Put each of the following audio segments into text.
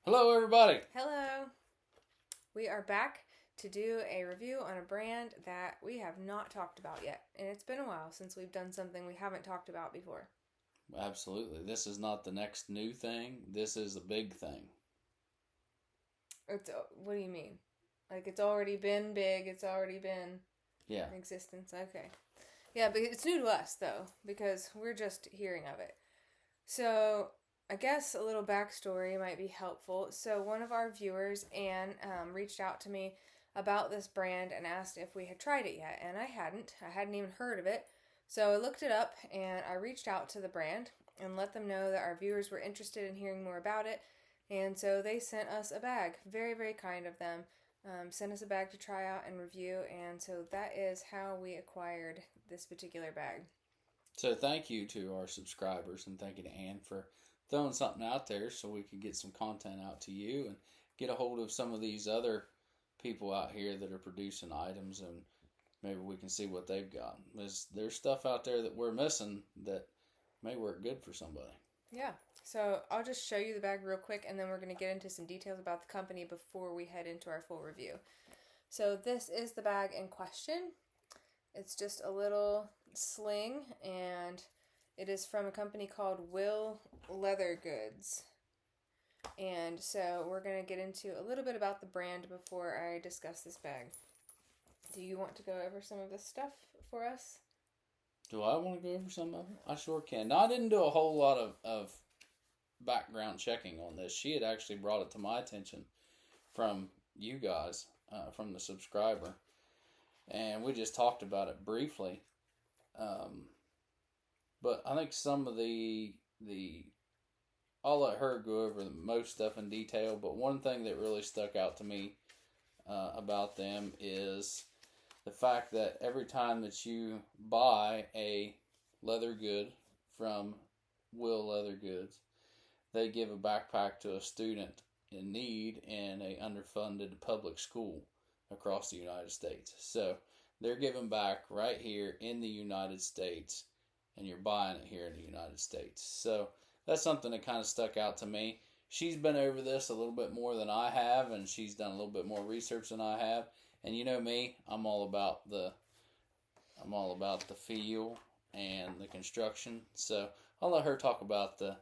Hello, everybody. Hello. We are back to do a review on a brand that we have not talked about yet. And it's been a while since we've done something we haven't talked about before. Absolutely. This is not the next new thing. This is a big thing. What do you mean? Like it's already been big, it's already been Yeah. in existence. Okay. Yeah, but it's new to us though, because we're just hearing of it. So I guess a little backstory might be helpful. So one of our viewers, Anne, reached out to me about this brand and asked if we had tried it yet, and I hadn't. I hadn't even heard of it. So I looked it up and I reached out to the brand and let them know that our viewers were interested in hearing more about it. And so they sent us a bag. Very, very kind of them. Sent us a bag to try out and review, and so that is how we acquired this particular bag. So thank you to our subscribers and thank you to Ann for throwing something out there so we could get some content out to you and get a hold of some of these other people out here that are producing items and maybe we can see what they've got. There's stuff out there that we're missing that may work good for somebody. Yeah. So I'll just show you the bag real quick and then we're going to get into some details about the company before we head into our full review. So this is the bag in question. It's just a little sling and it is from a company called Will Leather Goods. And so we're going to get into a little bit about the brand before I discuss this bag. Do you want to go over some of this stuff for us? Do I want to go over some of it? I sure can. Now, I didn't do a whole lot of background checking on this. She had actually brought it to my attention from you guys, from the subscriber, and we just talked about it briefly. But I think some of the I'll let her go over the most stuff in detail. But one thing that really stuck out to me about them is the fact that every time that you buy a leather good from Will Leather Goods, they give a backpack to a student in need in a underfunded public school across the United States. So they're giving back right here in the United States, and you're buying it here in the United States. So that's something that kind of stuck out to me. She's been over this a little bit more than I have, and she's done a little bit more research than I have. And you know me, I'm all about the feel and the construction. So I'll let her talk about the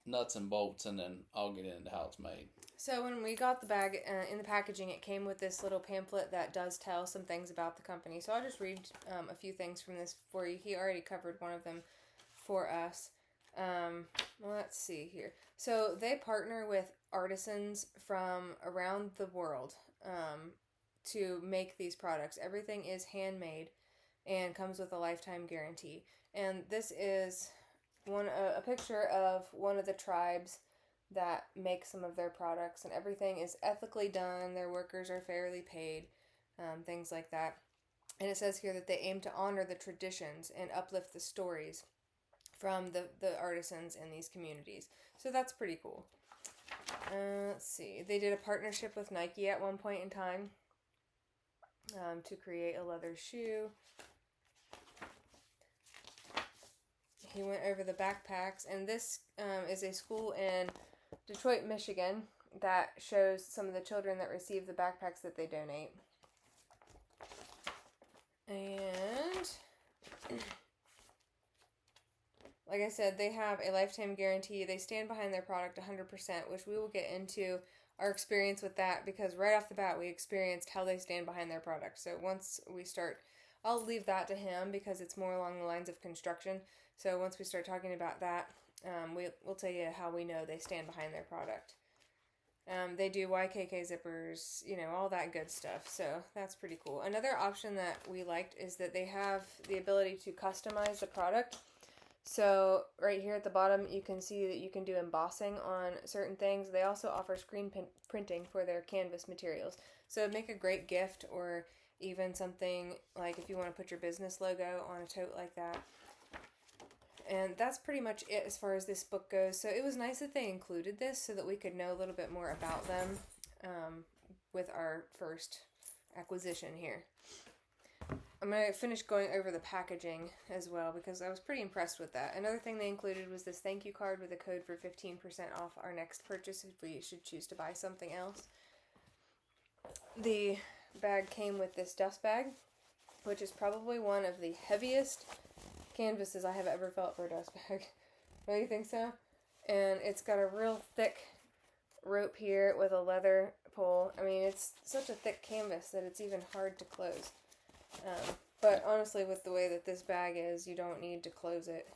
nuts and bolts, and then I'll get into how it's made. So when we got the bag in the packaging, it came with this little pamphlet that does tell some things about the company. So I'll just read a few things from this for you. He already covered one of them for us. Well, let's see here. So they partner with artisans from around the world to make these products. Everything is handmade and comes with a lifetime guarantee. And this is a picture of one of the tribes that make some of their products, and everything is ethically done. Their workers are fairly paid, things like that. And it says here that they aim to honor the traditions and uplift the stories from the artisans in these communities. So that's pretty cool. Let's see. They did a partnership with Nike at one point in time to create a leather shoe. He went over the backpacks, and this is a school in Detroit, Michigan, that shows some of the children that receive the backpacks that they donate. And like I said, they have a lifetime guarantee. They stand behind their product 100%, which we will get into our experience with that, because right off the bat we experienced how they stand behind their product. So once we start, I'll leave that to him because it's more along the lines of construction. So once we start talking about that, we'll tell you how we know they stand behind their product. They do YKK zippers, all that good stuff. So that's pretty cool. Another option that we liked is that they have the ability to customize the product. So right here at the bottom, you can see that you can do embossing on certain things. They also offer screen printing for their canvas materials. So it'd make a great gift, or even something like if you want to put your business logo on a tote like that. And that's pretty much it as far as this book goes. So it was nice that they included this so that we could know a little bit more about them with our first acquisition here. I'm going to finish going over the packaging as well because I was pretty impressed with that. Another thing they included was this thank you card with a code for 15% off our next purchase if we should choose to buy something else. The bag came with this dust bag, which is probably one of the heaviest canvases I have ever felt for a dust bag. Don't you think so? And it's got a real thick rope here with a leather pole. I mean, it's such a thick canvas that it's even hard to close. But honestly, with the way that this bag is, you don't need to close it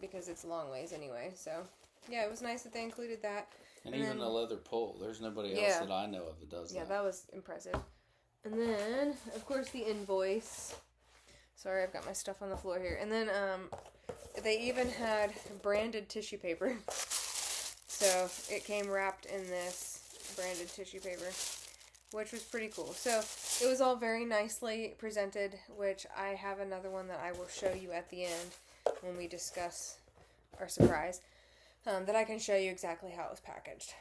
because it's a long ways anyway. So, yeah, it was nice that they included that. And even then, a leather pull. There's nobody else that I know of that does that. Yeah, that was impressive. And then, of course, the invoice. Sorry, I've got my stuff on the floor here. And then they even had branded tissue paper. So it came wrapped in this branded tissue paper, which was pretty cool. So it was all very nicely presented, which I have another one that I will show you at the end when we discuss our surprise, that I can show you exactly how it was packaged.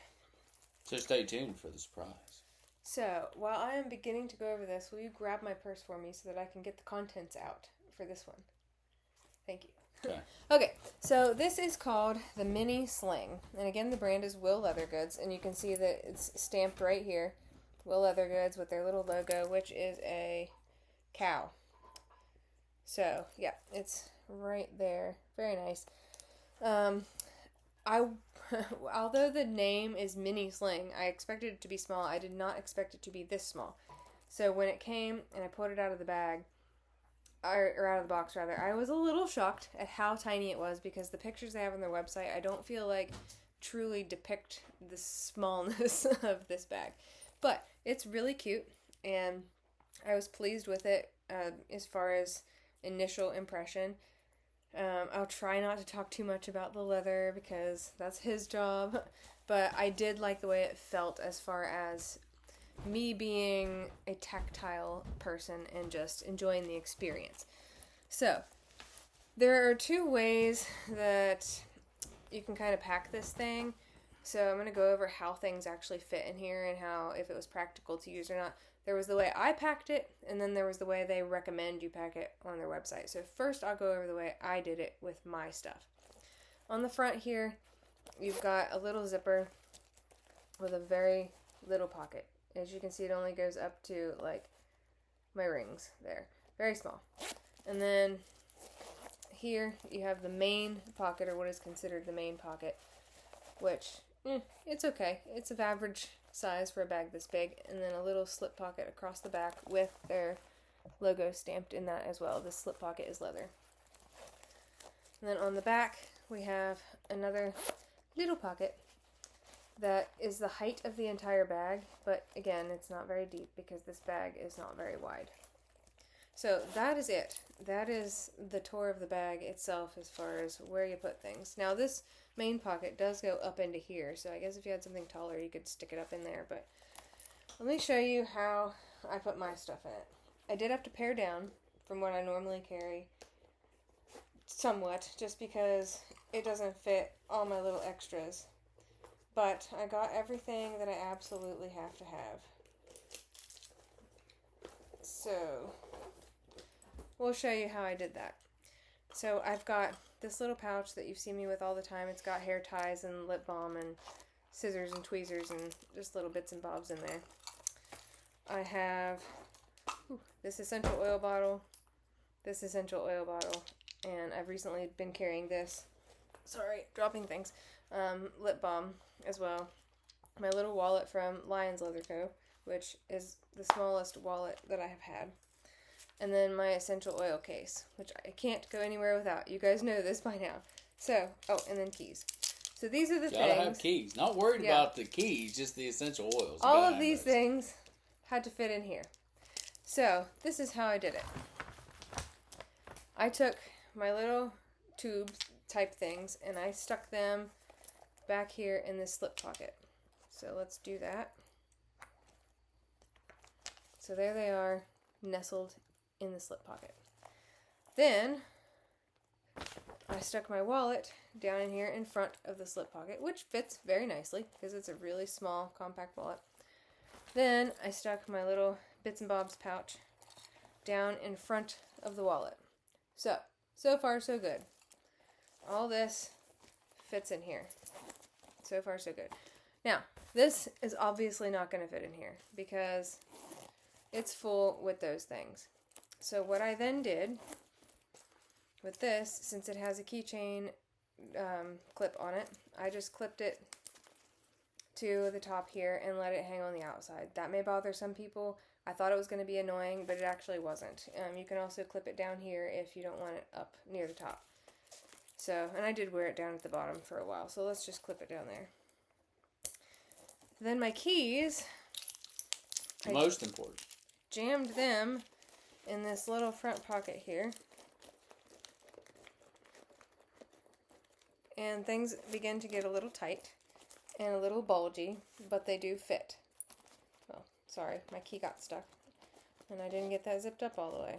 So stay tuned for the surprise. So while I am beginning to go over this, will you grab my purse for me so that I can get the contents out for this one? Thank you. Okay. Okay, so this is called the Mini Sling. And again, the brand is Will Leather Goods. And you can see that it's stamped right here. Will Leather Goods with their little logo, which is a cow. So, yeah, it's right there. Very nice. Although the name is Mini Sling, I expected it to be small. I did not expect it to be this small. So when it came and I pulled it out of the bag, or out of the box rather, I was a little shocked at how tiny it was because the pictures they have on their website, I don't feel like truly depict the smallness of this bag. But it's really cute, and I was pleased with it as far as initial impression. I'll try not to talk too much about the leather because that's his job, but I did like the way it felt as far as me being a tactile person and just enjoying the experience. So, there are two ways that you can kind of pack this thing. So I'm going to go over how things actually fit in here and how, if it was practical to use or not. There was the way I packed it, and then there was the way they recommend you pack it on their website. So first I'll go over the way I did it with my stuff. On the front here, you've got a little zipper with a very little pocket. As you can see, it only goes up to, like, my rings there. Very small. And then here you have the main pocket, or what is considered the main pocket, which, it's okay. It's of average size for a bag this big. And then a little slip pocket across the back with their logo stamped in that as well. This slip pocket is leather. And then on the back, we have another little pocket that is the height of the entire bag, but again, it's not very deep because this bag is not very wide. So that is it. That is the tour of the bag itself as far as where you put things. Now this main pocket does go up into here, so I guess if you had something taller you could stick it up in there, but let me show you how I put my stuff in it. I did have to pare down from what I normally carry somewhat, just because it doesn't fit all my little extras. But I got everything that I absolutely have to have. So, we'll show you how I did that. So, I've got this little pouch that you've seen me with all the time. It's got hair ties and lip balm and scissors and tweezers and just little bits and bobs in there. I have this essential oil bottle, this essential oil bottle, and I've recently been carrying this. Sorry, dropping things. Lip balm as well. My little wallet from Lions Leather Co., which is the smallest wallet that I have had. And then my essential oil case, which I can't go anywhere without. You guys know this by now. So, and then keys. So these are the things. Gotta have keys. Not worried about the keys, just the essential oils. All of these things had to fit in here. So, this is how I did it. I took my little tube type things and I stuck them back here in this slip pocket. So let's do that. So there they are, nestled in the slip pocket. Then I stuck my wallet down in here in front of the slip pocket, which fits very nicely because it's a really small, compact wallet. Then I stuck my little bits and bobs pouch down in front of the wallet. So far so good. All this fits in here. So far so good. Now, this is obviously not going to fit in here because it's full with those things. So what I then did with this, since it has a keychain clip on it, I just clipped it to the top here and let it hang on the outside. That may bother some people. I thought it was going to be annoying, but it actually wasn't. You can also clip it down here if you don't want it up near the top. So, and I did wear it down at the bottom for a while, so let's just clip it down there. Then my keys, Most important. Jammed them in this little front pocket here. And things begin to get a little tight and a little bulgy, but they do fit. Well, sorry, my key got stuck and I didn't get that zipped up all the way.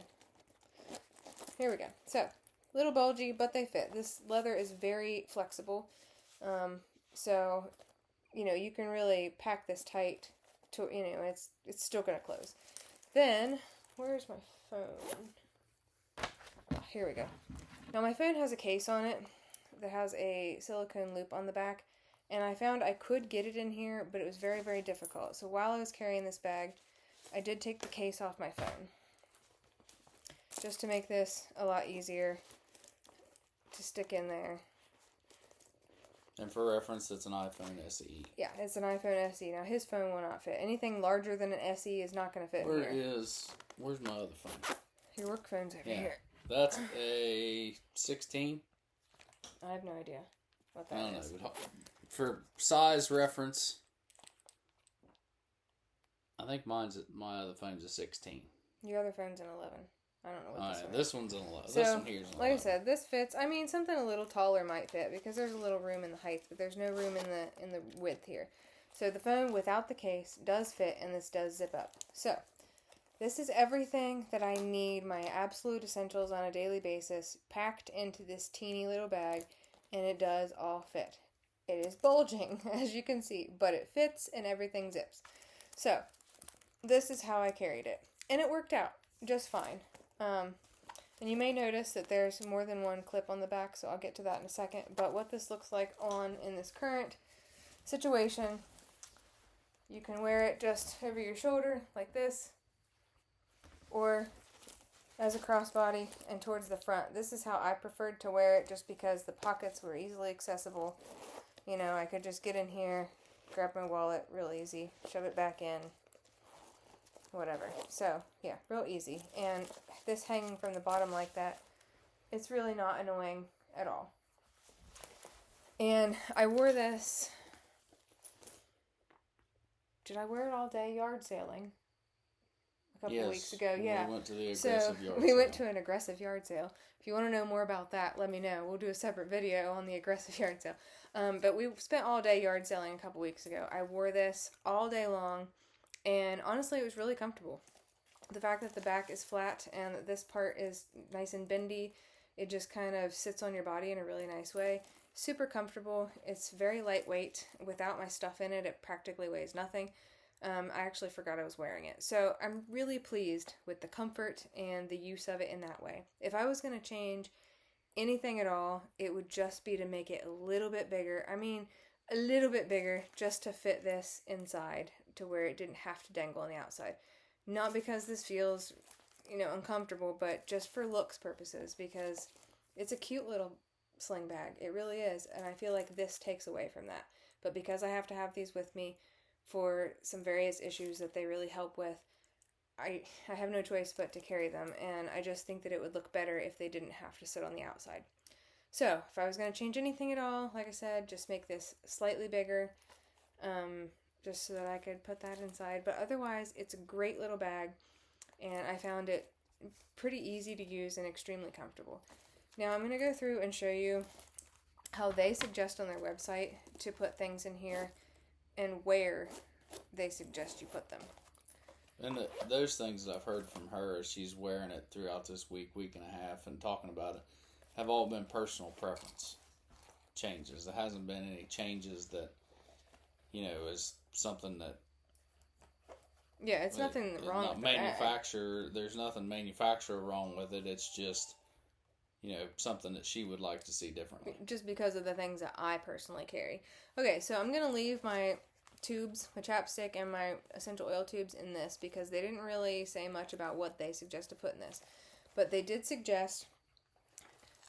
Here we go. So, little bulgy, but they fit. This leather is very flexible. So, you know, you can really pack this tight to, you know, it's still going to close. Then, where's my phone? Oh, here we go. Now, my phone has a case on it that has a silicone loop on the back, and I found I could get it in here, but it was very, very difficult. So while I was carrying this bag, I did take the case off my phone, just to make this a lot easier to stick in there. And for reference, it's an iPhone SE. Yeah, it's an iPhone SE. Now, his phone will not fit. Anything larger than an SE is not going to fit in here. Where's my other phone? Your work phone's over here. That's a 16. I have no idea what that I don't is. know. For size reference, I think my other phone's a 16. Your other phone's an 11. I don't know what This one's an 11. So, this one here's an 11. Like I said, this fits. I mean, something a little taller might fit because there's a little room in the height, but there's no room in the width here. So the phone without the case does fit, and this does zip up. So this is everything that I need, my absolute essentials on a daily basis, packed into this teeny little bag, and it does all fit. It is bulging, as you can see, but it fits and everything zips. So this is how I carried it, and it worked out just fine. And you may notice that there's more than one clip on the back, so I'll get to that in a second. But what this looks like in this current situation, you can wear it just over your shoulder like this, or as a crossbody and towards the front. This is how I preferred to wear it, just because the pockets were easily accessible. You know, I could just get in here, grab my wallet real easy, shove it back in, whatever. So, yeah, real easy. And this hanging from the bottom like that, it's really not annoying at all. And I wore this, did I wear it all day yard sailing? A couple weeks ago, yeah. We went to the aggressive yard sale. We went to an aggressive yard sale. If you want to know more about that, let me know. We'll do a separate video on the aggressive yard sale. But we spent all day yard sailing a couple weeks ago. I wore this all day long, and honestly, it was really comfortable. The fact that the back is flat and that this part is nice and bendy, it just kind of sits on your body in a really nice way. Super comfortable. It's very lightweight. Without my stuff in it, it practically weighs nothing. I actually forgot I was wearing it. So I'm really pleased with the comfort and the use of it in that way. If I was going to change anything at all, it would just be to make it a little bit bigger. I mean, a little bit bigger, just to fit this inside to where it didn't have to dangle on the outside. Not because this feels, uncomfortable, but just for looks purposes, because it's a cute little sling bag. It really is, and I feel like this takes away from that. But because I have to have these with me for some various issues that they really help with, I have no choice but to carry them, and I just think that it would look better if they didn't have to sit on the outside. So, if I was going to change anything at all, like I said, just make this slightly bigger, just so that I could put that inside. But otherwise, it's a great little bag, and I found it pretty easy to use and extremely comfortable. Now, I'm going to go through and show you how they suggest on their website to put things in here and where they suggest you put them. And those things that I've heard from her as she's wearing it throughout this week and a half, and talking about it, have all been personal preference changes. There hasn't been any changes that, is something that Yeah, it's nothing wrong Not with the bag. manufacturer. There's nothing manufacturer wrong with it. It's just, something that she would like to see differently. Just because of the things that I personally carry. Okay, so I'm going to leave my tubes, my chapstick, and my essential oil tubes in this because they didn't really say much about what they suggest to put in this. But they did suggest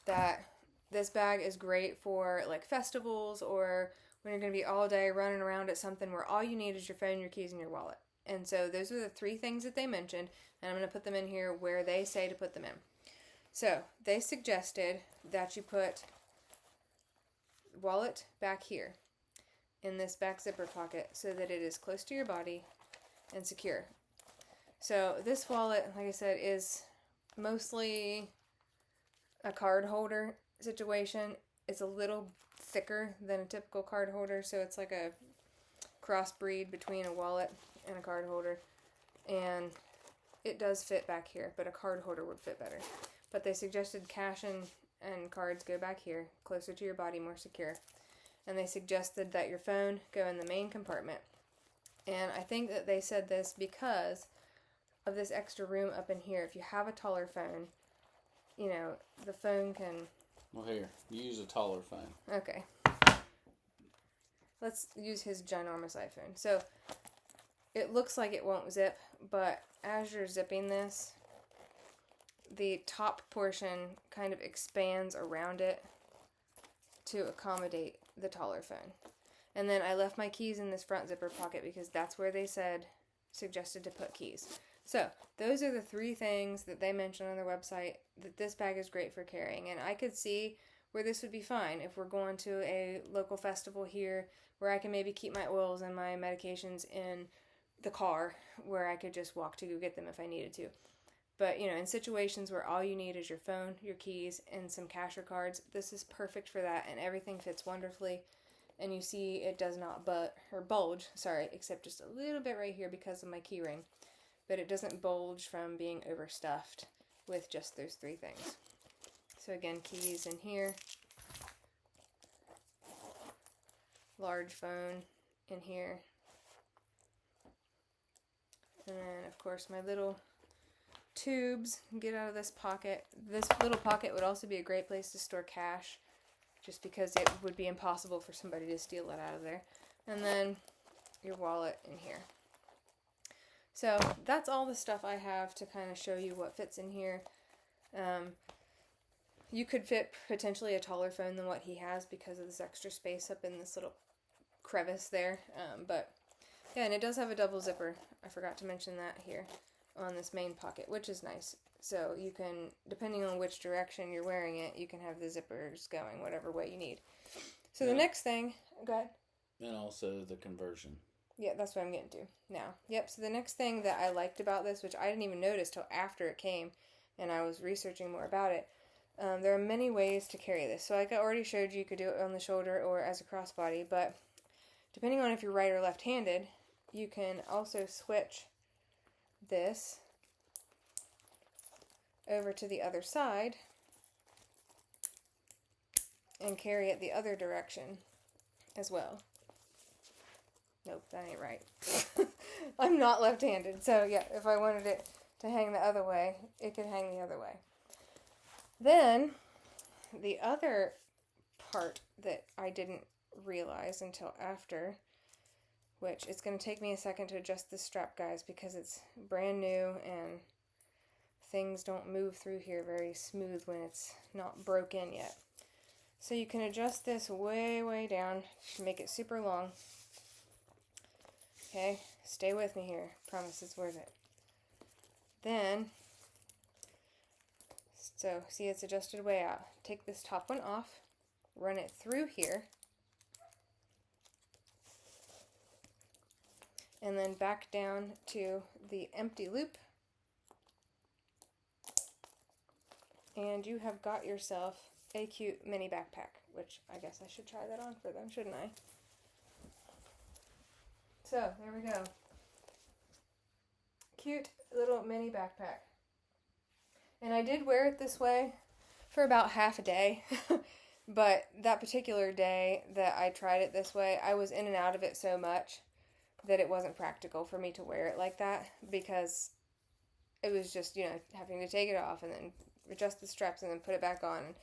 that this bag is great for like festivals or when you're going to be all day running around at something where all you need is your phone, your keys, and your wallet. And so those are the 3 things that they mentioned, and I'm going to put them in here where they say to put them in. So they suggested that you put wallet back here in this back zipper pocket so that it is close to your body and secure. So this wallet, like I said, is mostly a card holder situation. It's a little thicker than a typical card holder, so it's like a crossbreed between a wallet and a card holder. And it does fit back here, but a card holder would fit better. But they suggested cash and cards go back here, closer to your body, more secure. And they suggested that your phone go in the main compartment. And I think that they said this because of this extra room up in here. If you have a taller phone, the phone can... Well, here, use a taller phone. Okay. Let's use his ginormous iPhone. So, it looks like it won't zip, but as you're zipping this, the top portion kind of expands around it to accommodate the taller phone. And then I left my keys in this front zipper pocket because that's where they suggested to put keys. So, those are the 3 things that they mentioned on their website that this bag is great for carrying. And I could see where this would be fine if we're going to a local festival here where I can maybe keep my oils and my medications in the car where I could just walk to go get them if I needed to. But, in situations where all you need is your phone, your keys, and some cash or cards, this is perfect for that, and everything fits wonderfully. And you see it does not bulge, except just a little bit right here because of my key ring. But it doesn't bulge from being overstuffed with just those 3 things. So again, keys in here. Large phone in here. And then, of course, my little tubes get out of this pocket. This little pocket would also be a great place to store cash, just because it would be impossible for somebody to steal it out of there. And then your wallet in here. So that's all the stuff I have to kind of show you what fits in here. You could fit potentially a taller phone than what he has because of this extra space up in this little crevice there. But yeah, and it does have a double zipper. I forgot to mention that here on this main pocket, which is nice. So you can, depending on which direction you're wearing it, you can have the zippers going whatever way you need. So the next thing, go ahead. And also the conversion. Yeah, that's what I'm getting to now. Yep, so the next thing that I liked about this, which I didn't even notice till after it came and I was researching more about it, there are many ways to carry this. So like I already showed you, you could do it on the shoulder or as a crossbody, but depending on if you're right or left-handed, you can also switch this over to the other side and carry it the other direction as well. Nope, that ain't right. I'm not left-handed, so yeah, if I wanted it to hang the other way, it could hang the other way. Then, the other part that I didn't realize until after, which it's going to take me a second to adjust this strap, guys, because it's brand new and things don't move through here very smooth when it's not broken yet. So you can adjust this way, way down to make it super long. Okay, stay with me here. Promise it's worth it. Then, so see it's adjusted way out. Take this top one off, run it through here, and then back down to the empty loop. And you have got yourself a cute mini backpack, which I guess I should try that on for them, shouldn't I? So, there we go. Cute little mini backpack. And I did wear it this way for about half a day. But that particular day that I tried it this way, I was in and out of it so much that it wasn't practical for me to wear it like that, because it was just, having to take it off and then adjust the straps and then put it back on.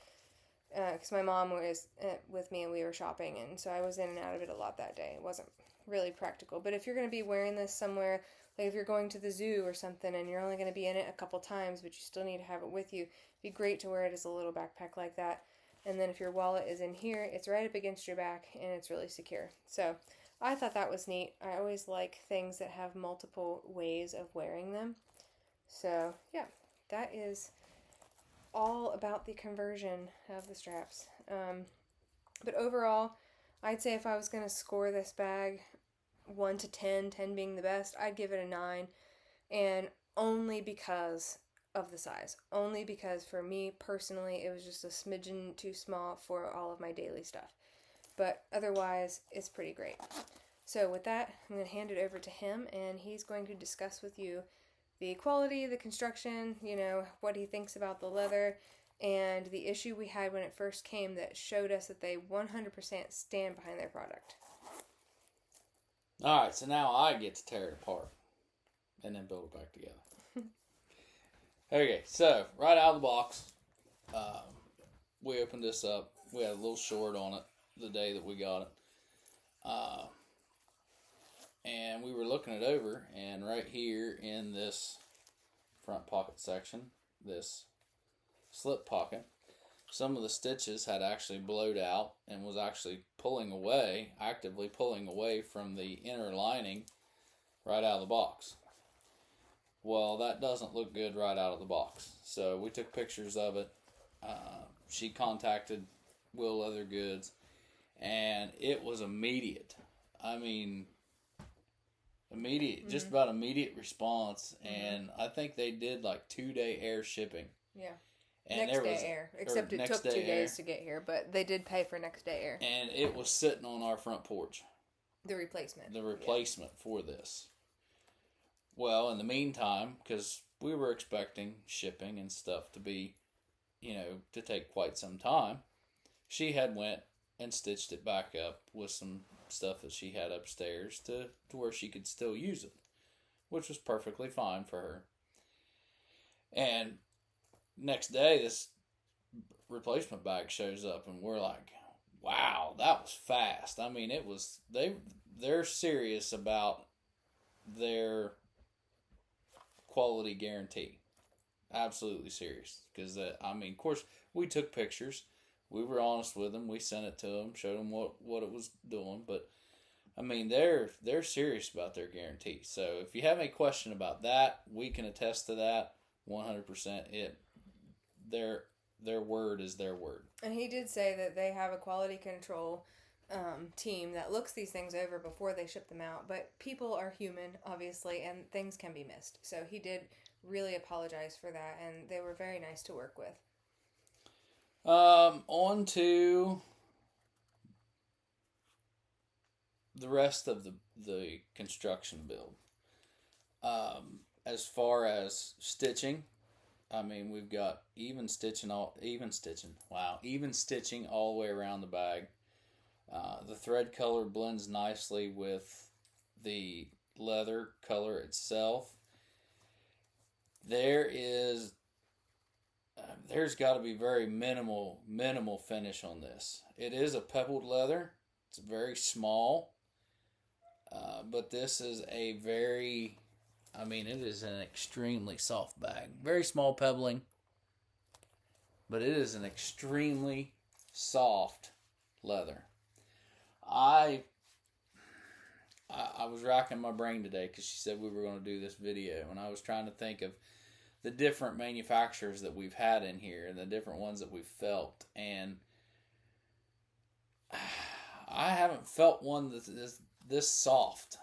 Because my mom was with me and we were shopping, and so I was in and out of it a lot that day. It wasn't really practical. But if you're going to be wearing this somewhere, like if you're going to the zoo or something and you're only going to be in it a couple times, but you still need to have it with you, it'd be great to wear it as a little backpack like that. And then if your wallet is in here, it's right up against your back and it's really secure. So I thought that was neat. I always like things that have multiple ways of wearing them. So yeah, that is all about the conversion of the straps. But overall, I'd say if I was going to score this bag 1 to 10, 10 being the best, I'd give it a 9. And only because of the size. Only because for me personally, it was just a smidgen too small for all of my daily stuff. But otherwise, it's pretty great. So with that, I'm going to hand it over to him, and he's going to discuss with you the quality, the construction, what he thinks about the leather, and the issue we had when it first came that showed us that they 100% stand behind their product. Alright, so now I get to tear it apart and then build it back together. Okay, so right out of the box, we opened this up. We had a little short on it the day that we got it. And we were looking it over, and right here in this front pocket section, this slip pocket, some of the stitches had actually blowed out and was actually actively pulling away from the inner lining right out of the box. Well, that doesn't look good right out of the box. So we took pictures of it. She contacted Will Leather Goods, and it was immediate. I mean, just about immediate response. And I think they did like 2-day air shipping. Yeah. And next day air. Except it took 2 days to get here, but they did pay for next day air. And it was sitting on our front porch. The replacement. For this. Well, in the meantime, because we were expecting shipping and stuff to be, to take quite some time, she had went and stitched it back up with some stuff that she had upstairs to where she could still use it, which was perfectly fine for her. And next day, this replacement bag shows up, and we're like, wow, that was fast. I mean, it was, they're serious about their quality guarantee. Absolutely serious. Because, of course, we took pictures. We were honest with them. We sent it to them, showed them what it was doing. But, they're serious about their guarantee. So, if you have any question about that, we can attest to that 100%. Their word is their word. And he did say that they have a quality control team that looks these things over before they ship them out. But people are human, obviously, and things can be missed. So he did really apologize for that, and they were very nice to work with. On to the rest of the construction build. As far as stitching, we've got even stitching all the way around the bag. The thread color blends nicely with the leather color itself. There's got to be very minimal finish on this. It is a pebbled leather. It's very small. But this is it is an extremely soft bag. Very small pebbling. But it is an extremely soft leather. I was racking my brain today because she said we were going to do this video, and I was trying to think of the different manufacturers that we've had in here and the different ones that we've felt, and I haven't felt one that is this soft.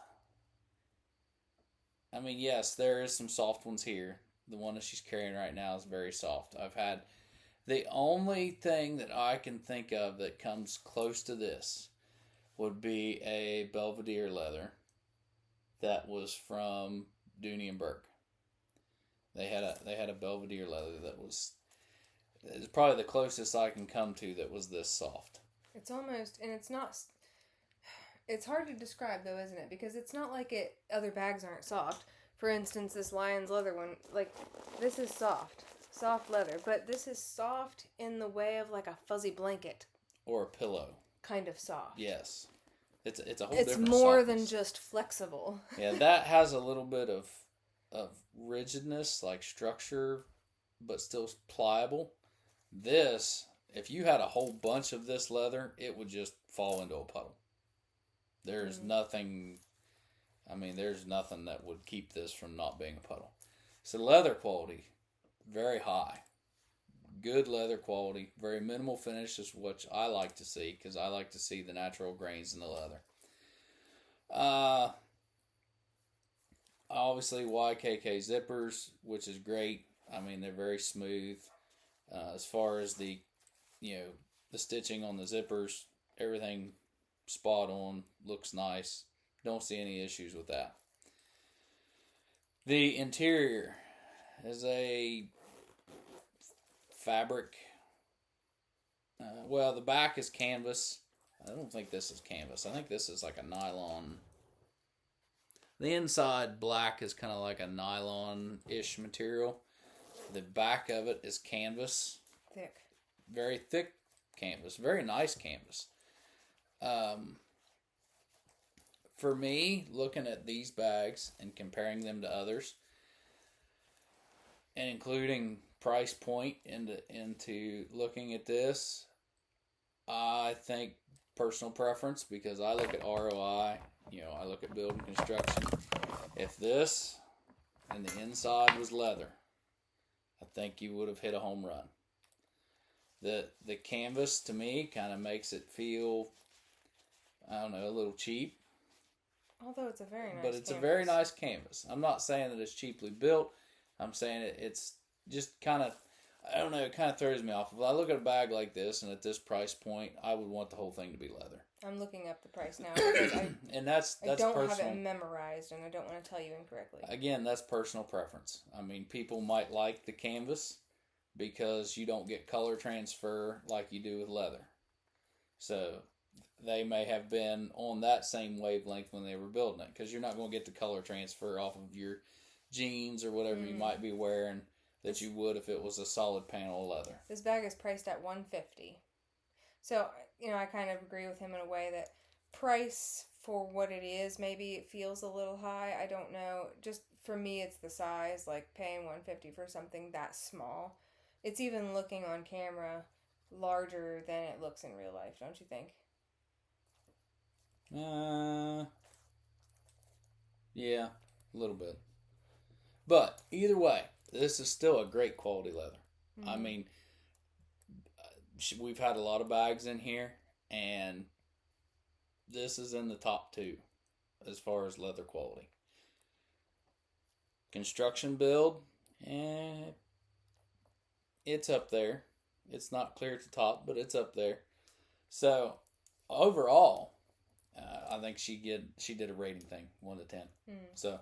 Yes, there is some soft ones here. The one that she's carrying right now is very soft. The only thing that I can think of that comes close to this would be a Belvedere leather that was from Dooney and Burke. They had a Belvedere leather that was probably the closest I can come to that was this soft. It's almost, and it's not, It's hard to describe though, isn't it? Because it's not like other bags aren't soft. For instance, this lion's leather one, like this is soft leather, but this is soft in the way of like a fuzzy blanket, or a pillow. kind of soft. Yes, it's a whole It's different. more softness. than just flexible. Yeah, that has a little bit of rigidness, like structure, but still pliable. This, if you had a whole bunch of this leather, it would just fall into a puddle. There's nothing. I mean, there's nothing that would keep this from not being a puddle. So leather quality, very high. Good leather quality, very minimal finish is what I like to see, because I like to see the natural grains in the leather. Obviously YKK zippers, which is great. I mean, they're very smooth. As far as the stitching on the zippers, everything spot on, looks nice. Don't see any issues with that. The interior is a fabric. Well, the back is canvas. I don't think this is canvas. I think this is like a nylon. The inside black is kind of like a nylon-ish material. The back of it is canvas. Thick. Very thick canvas. Very nice canvas. For me, looking at these bags and comparing them to others, and including price point into looking at this, I think personal preference, because I look at ROI, I look at building construction. If this and the inside was leather, I think you would have hit a home run. The canvas to me kind of makes it feel, I don't know, a little cheap. Although it's a very nice But it's canvas. a very nice canvas. I'm not saying that it's cheaply built. I'm saying it's just kind of, I don't know, it kind of throws me off. If I look at a bag like this and at this price point, I would want the whole thing to be leather. I'm looking up the price now because and that's I don't personal. have it memorized, and I don't want to tell you incorrectly. Again, that's personal preference. I mean, people might like the canvas because you don't get color transfer like you do with leather. So they may have been on that same wavelength when they were building it, because you're not going to get the color transfer off of your jeans or whatever you might be wearing that you would if it was a solid panel of leather. This bag is priced at $150. So, I kind of agree with him in a way that price for what it is, maybe it feels a little high. I don't know. Just for me, it's the size, like paying $150 for something that small. It's even looking on camera larger than it looks in real life, don't you think? Yeah, a little bit. But either way, this is still a great quality leather. Mm-hmm. I mean, we've had a lot of bags in here, and this is in the top 2 as far as leather quality. Construction build, it's up there. It's not clear at the top, but it's up there. So overall, I think she did a rating thing, 1 to 10. So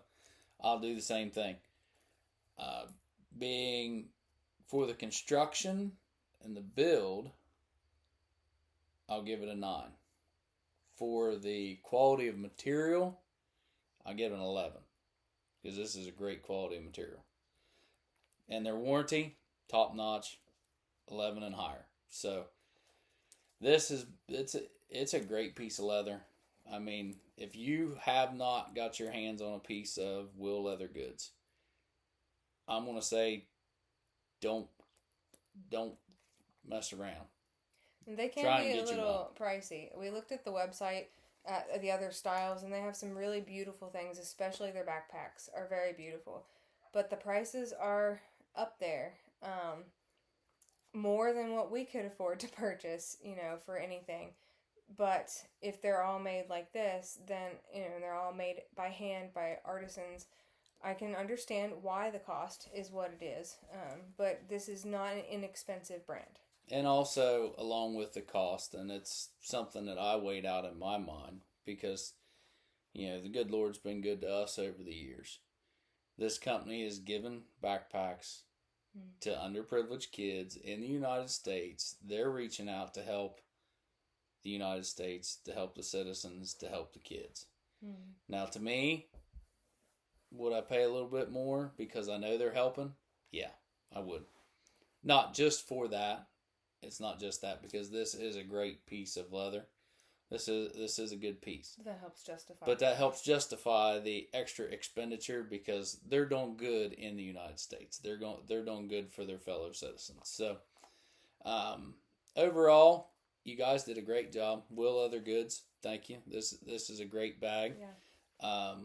I'll do the same thing. Being for the construction and the build, I'll give it a 9. For the quality of material, I'll give it an 11, because this is a great quality of material. And their warranty, top notch, 11 and higher. So it's a great piece of leather. I mean, if you have not got your hands on a piece of Will Leather goods, I'm going to say don't mess around. They can be a little pricey. We looked at the website at the other styles, and they have some really beautiful things, especially their backpacks are very beautiful. But the prices are up there, more than what we could afford to purchase, for anything. But if they're all made like this, then, and they're all made by hand by artisans, I can understand why the cost is what it is. But this is not an inexpensive brand. And also, along with the cost, and it's something that I weighed out in my mind, because, the good Lord's been good to us over the years. This company has given backpacks to underprivileged kids in the United States. They're reaching out to help the United States, to help the citizens, to help the kids. Mm. Now, to me, would I pay a little bit more because I know they're helping? Yeah, I would. Not just for that. It's not just that, because this is a great piece of leather. This is a good piece. That helps justify. But that helps justify the extra expenditure because they're doing good in the United States. They're doing good for their fellow citizens. So, overall, you guys did a great job. Will Other Goods, thank you. This is a great bag. Yeah.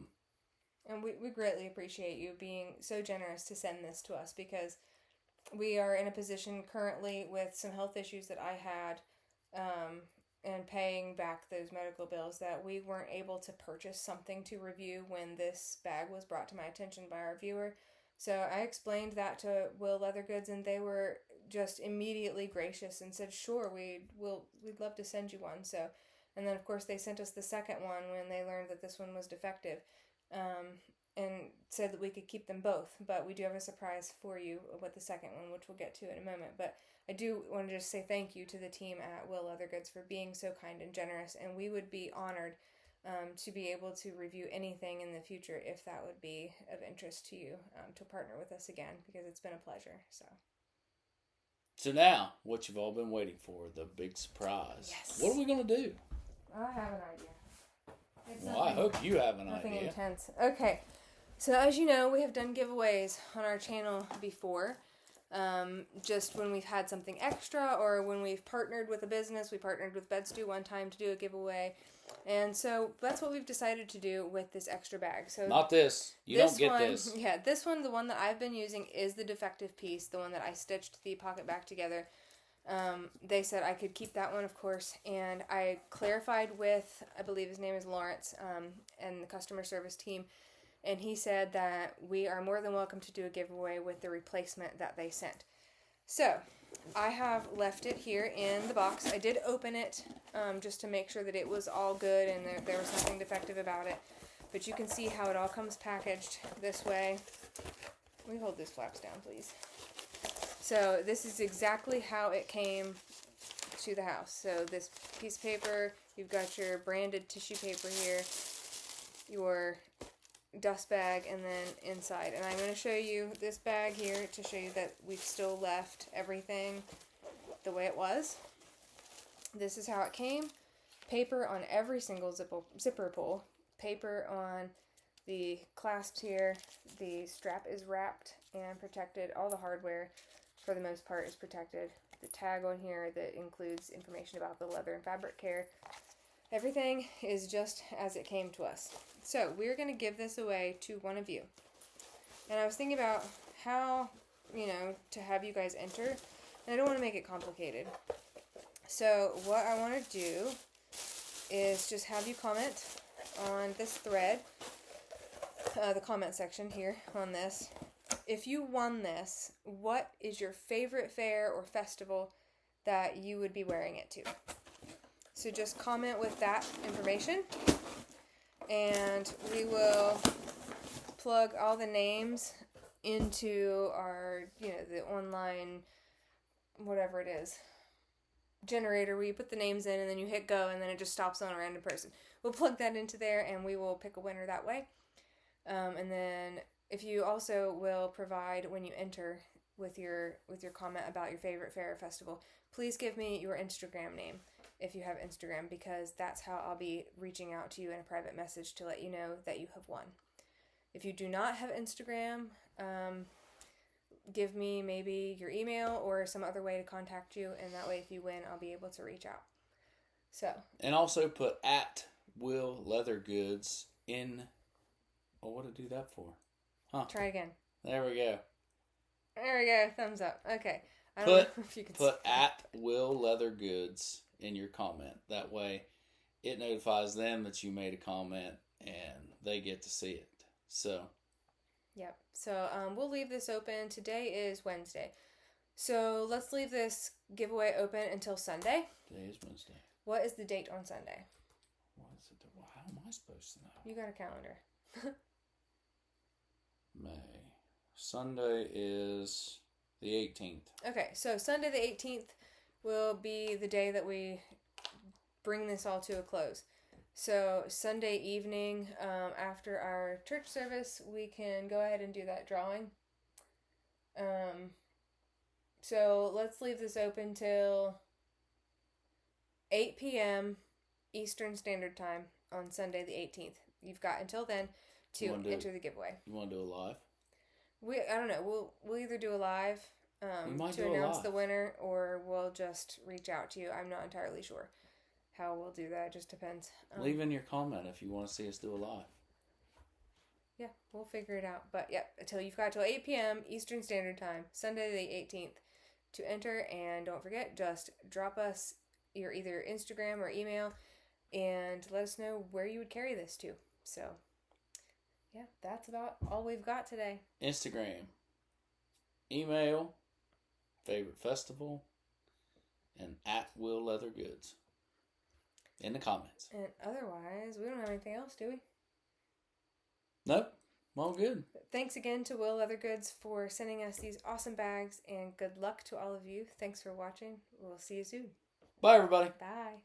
And we greatly appreciate you being so generous to send this to us, because we are in a position currently with some health issues that I had, and paying back those medical bills, that we weren't able to purchase something to review when this bag was brought to my attention by our viewer. So I explained that to Will Leather Goods, and they were just immediately gracious and said, sure, we'd love to send you one. So, and then of course they sent us the second one when they learned that this one was defective, and said that we could keep them both. But we do have a surprise for you with the second one, which we'll get to in a moment. But I do want to just say thank you to the team at Will Leather Goods for being so kind and generous, and we would be honored to be able to review anything in the future if that would be of interest to you, to partner with us again, because it's been a pleasure. So now, what you've all been waiting for, the big surprise. Yes. What are we going to do? I have an idea. Well, I hope you have an nothing idea. Intense. Okay. So as you know, we have done giveaways on our channel before. Just when we've had something extra, or when we've partnered with a business. We partnered with Bed Stew one time to do a giveaway. And so that's what we've decided to do with this extra bag. So not this. You don't get this. Yeah, this one, the one that I've been using, is the defective piece, the one that I stitched the pocket back together. They said I could keep that one, of course, and I clarified with, I believe his name is Lawrence, and the customer service team, and he said that we are more than welcome to do a giveaway with the replacement that they sent. So, I have left it here in the box. I did open it just to make sure that it was all good and there was nothing defective about it. But you can see how it all comes packaged this way. Let me hold this flaps down, please. So this is exactly how it came to the house. So this piece of paper, you've got your branded tissue paper here, your dust bag, and then inside. And I'm going to show you this bag here to show you that we've still left everything the way it was. This is how it came. Paper on every single zipper pull. Paper on the clasps here. The strap is wrapped and protected. All the hardware, for the most part, is protected. The tag on here that includes information about the leather and fabric care. Everything is just as it came to us. So we're going to give this away to one of you. And I was thinking about how, to have you guys enter. And I don't want to make it complicated. So what I want to do is just have you comment on this thread, the comment section here on this. If you won this, what is your favorite fair or festival that you would be wearing it to? So just comment with that information, and we will plug all the names into our, the online, whatever it is, generator, where you put the names in and then you hit go and then it just stops on a random person. We'll plug that into there and we will pick a winner that way. And then if you also will provide, when you enter with your comment about your favorite fair or festival, please give me your Instagram name if you have Instagram, because that's how I'll be reaching out to you in a private message to let you know that you have won. If you do not have Instagram, give me maybe your email or some other way to contact you, and that way if you win, I'll be able to reach out. So. And also put at Will Leather Goods in. Well, what to do that for? Huh. Try again. There we go. There we go. Thumbs up. Okay. I don't know if you can put at Will Leather Goods in your comment. That way it notifies them that you made a comment and they get to see it. So. Yep. So we'll leave this open. Today is Wednesday. So let's leave this giveaway open until Sunday. Today is Wednesday. What is the date on Sunday? What is it? How am I supposed to know? You got a calendar. May. Sunday is the 18th. Okay, so Sunday the 18th will be the day that we bring this all to a close. So Sunday evening, after our church service, we can go ahead and do that drawing. So let's leave this open till 8 p.m. Eastern Standard Time on Sunday the 18th. You've got until then to enter the giveaway. You want to do a live? I don't know. We'll either do a live to announce the winner, or we'll just reach out to you. I'm not entirely sure how we'll do that. It just depends. Leave in your comment if you want to see us do a live. Yeah, we'll figure it out. But yeah, you've got till 8 p.m. Eastern Standard Time, Sunday the 18th, to enter. And don't forget, just drop us your either Instagram or email and let us know where you would carry this to. So yeah, that's about all we've got today. Instagram, email, favorite festival, and at Will Leather Goods in the comments. And otherwise, we don't have anything else, do we? Nope. All good. Thanks again to Will Leather Goods for sending us these awesome bags, and good luck to all of you. Thanks for watching. We'll see you soon. Bye, everybody. Bye.